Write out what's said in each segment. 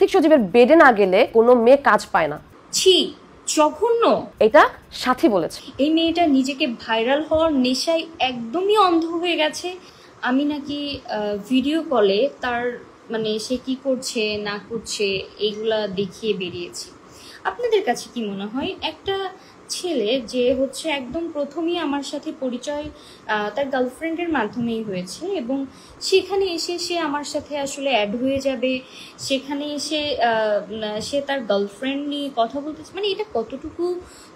আর্থিক সচিবের বেডে না গেলে কোনো মেয়ে কাজ পায় না। ছি, জঘন্য। এটা সাথী বলেছে। এই মেয়েটা নিজেকে ভাইরাল হওয়ার নেশায় একদমই অন্ধ হয়ে গেছে। আমি নাকি ভিডিও কলে তার মানে সে কি করছে না করছে এইগুলা দেখিয়ে বেরিয়েছি। আপনাদের কাছে কি মনে হয় একটা ছেলে যে হচ্ছে একদম প্রথমেই আমার সাথে পরিচয় তার গার্লফ্রেন্ডের মাধ্যমেই হয়েছে এবং সেখানে এসে সে আমার সাথে আসলে অ্যাড হয়ে যাবে, সেখানে এসে সে তার গার্লফ্রেন্ড নিয়ে কথা বলতেছে, মানে এটা কতটুকু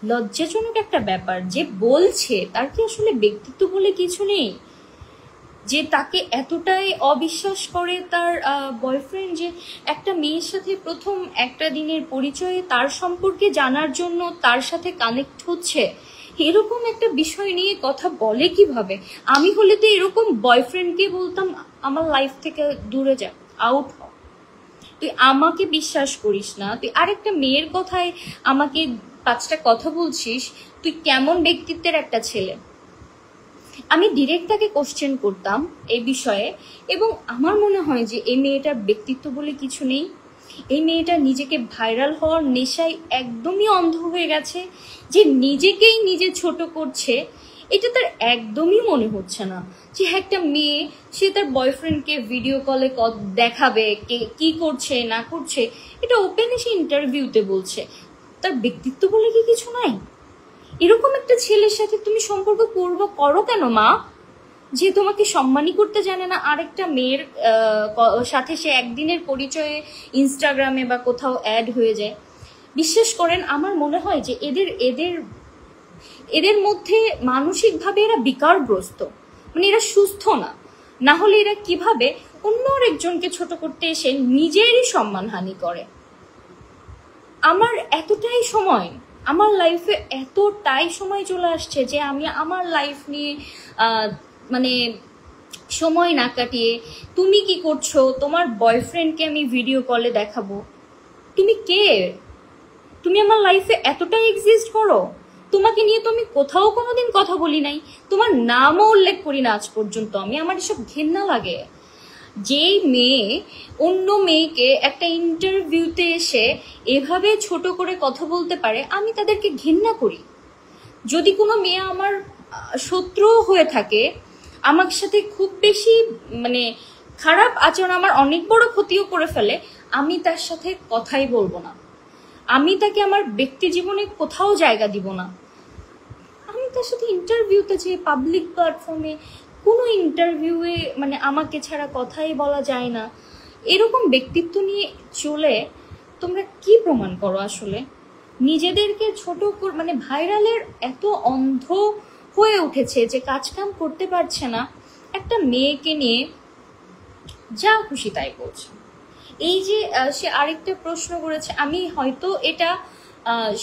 লজ্জাজনক একটা ব্যাপার। যে বলছে তার কি আসলে ব্যক্তিত্ব বলে কিছু নেই? যে তাকে এতটাই অবিশ্বাস করে তার বয়ফ্রেন্ড যে একটা মেয়ের সাথে প্রথম একটা দিনের পরিচয়ে তার সম্পর্কে জানার জন্য তার সাথে কানেক্ট হচ্ছে, এরকম একটা বিষয় নিয়ে কথা বলে কিভাবে? আমি হলে তো এরকম বয়ফ্রেন্ডকে বলতাম আমার লাইফ থেকে দূরে যা, আউট হ, তুই আমাকে বিশ্বাস করিস না, তুই আরেকটা মেয়ের কথায় আমাকে 5টা কথা বলছিস, তুই কেমন ব্যক্তিত্বের একটা ছেলে? আমি ডিরেক্ট তাকে কোশ্চেন করতাম এই বিষয়ে এবং আমার মনে হয় যে এই মেয়েটার ব্যক্তিত্ব বলে কিছু নেই। এই মেয়েটা নিজেকে ভাইরাল হওয়ার নেশায় একদমই অন্ধ হয়ে গেছে, যে নিজেকেই নিজে ছোট করছে। এটা তার একদমই মনে হচ্ছে না যে একটা মেয়ে সে তার বয়ফ্রেন্ডকে ভিডিও কলে দেখাবে কি করছে না করছে, এটা ওপেন এসে ইন্টারভিউতে বলছে। তার ব্যক্তিত্ব বলে কি কিছু নাই? এরকম একটা ছেলের সাথে তুমি সম্পর্ক করো কেন মা? যে তোমাকে সম্মানই করতে জানে না, আরেকটা মেয়ের সাথে সে একদিনের পরিচয়ে ইনস্টাগ্রামে বা কোথাও অ্যাড হয়ে যায়। বিশ্বাস করেন, আমার মনে হয় যে এদের মধ্যে মানসিকভাবে এরা বিকারগ্রস্ত, মানে এরা সুস্থ না। না হলে এরা কিভাবে অন্য আরেকজনকে ছোট করতে এসে নিজেরই সম্মানহানি করে? আমার এতটাই সময়, আমার লাইফে এতটাই সময় চলে আসছে যে আমি আমার লাইফ নিয়ে মানে সময় না কাটিয়ে তুমি কি করছো, তোমার বয়ফ্রেন্ডকে আমি ভিডিও কলে দেখাবো? তুমি কে? তুমি আমার লাইফে এতটাই এক্সিস্ট করো? তোমাকে নিয়ে তো আমি কোথাও কোনোদিন কথা বলি নাই, তোমার নামও উল্লেখ করি না আজ পর্যন্ত আমি। আমার এসব ঘেন্না লাগে। যেই মেয়ে অন্য মেয়েকে একটা ইন্টারভিউতে এসে এভাবে ছোট করে কথা বলতে পারে, আমি তাদেরকে ঘেন্না করি। যদি কোনো মেয়ে আমার শত্রু হয়ে থাকে, আমার সাথে খুব বেশি মানে খারাপ আচরণ, আমার অনেক বড় ক্ষতিও করে ফেলে, আমি তার সাথে কথাই বলবো না, আমি তাকে আমার ব্যক্তি জীবনে কোথাও জায়গা দিব না। আমি তার সাথে ইন্টারভিউতে যে পাবলিক প্ল্যাটফর্মে কোনো ইন্টারভিউয়ে মানে আমাকে ছাড়া কথাই বলা যায় না, এরকম ব্যক্তিত্ব নিয়ে চলে তোমরা কি প্রমাণ করো আসলে? নিজেদেরকে ছোট মানে ভাইরালের এত অন্ধ হয়ে উঠেছে যে কাজকাম করতে পারছে না, একটা মেয়েকে নিয়ে যা খুশি তাই বলছে। এই যে সে আরেকটা প্রশ্ন করেছে, আমি হয়তো এটা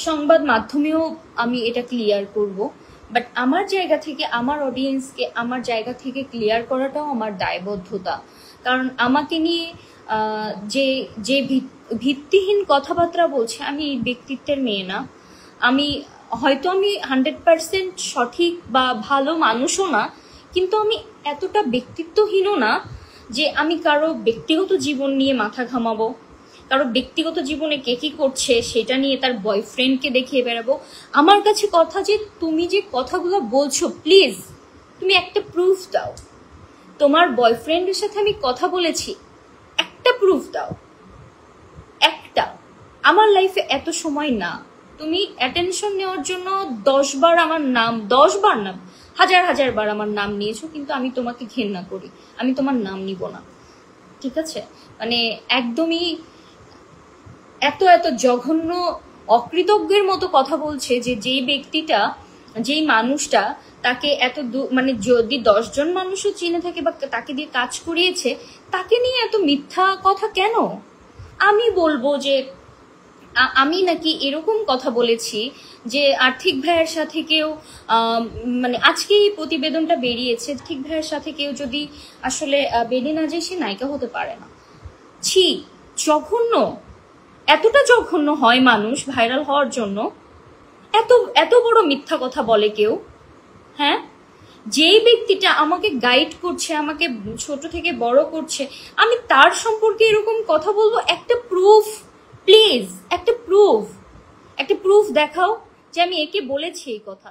সংবাদ মাধ্যমেও আমি এটা ক্লিয়ার করব, বাট আমার জায়গা থেকে আমার অডিয়েন্সকে আমার জায়গা থেকে ক্লিয়ার করাটাও আমার দায়বদ্ধতা। কারণ আমাকে নিয়ে যে যে ভিত্তিহীন কথাবার্তা বলছে, আমি এই ব্যক্তিত্বের মেয়ে না। আমি 100% সঠিক বা ভালো মানুষও না, কিন্তু আমি এতটা ব্যক্তিত্বহীনও না যে আমি কারো ব্যক্তিগত জীবন নিয়ে মাথা ঘামাবো, কারো ব্যক্তিগত জীবনে কে কি করছে সেটা নিয়ে তার বয়ফ্রেন্ডকে দেখিয়ে বেড়াবো। আমার কাছে কথা যে তুমি যে কথাগুলো বলছো, প্লিজ তুমি একটা প্রুফ দাও। তোমার বয়ফ্রেন্ডের সাথে আমি কথা বলেছি, একটা প্রুফ দাও, একটা। আমার লাইফে এত সময় না, তুমি অ্যাটেনশন নেওয়ার জন্য 10 বার আমার নাম, 10 বার নাম, হাজার বার আমার নাম নিয়েছো, কিন্তু আমি তোমাকে ঘেন্না করি, আমি তোমার নাম নিব না, ঠিক আছে? মানে একদমই এত জঘন্য অকৃতজ্ঞের মতো কথা বলছে যে যেই ব্যক্তিটা, যেই মানুষটা তাকে এত মানে যদি 10 জন মানুষও চিনে থাকে বা তাকে দিয়ে কাজ করিয়েছে, তাকে নিয়ে এত মিথ্যা কথা কেন? আমি বলবো যে আমি নাকি এরকম কথা বলেছি যে আর্থিক ভাইয়ের সাথে কেউ মানে আজকে এই প্রতিবেদনটা বেরিয়েছে, আর্থিক ভাইয়ের সাথে কেউ যদি আসলে বেড়ে না যায় সে নায়িকা হতে পারে না। ছি, জঘন্য। এতটা জঘন্য হয় মানুষ ভাইরাল হওয়ার জন্য? এত বড় মিথ্যা কথা বলে কেউ? হ্যাঁ, যেই ব্যক্তিটা আমাকে গাইড করছে, আমাকে ছোট থেকে বড় করছে, আমি তার সম্পর্কে এরকম কথা বলবো? একটা প্রুফ প্লিজ, একটা প্রুফ দেখাও যে আমি একে বলেছি এই কথা।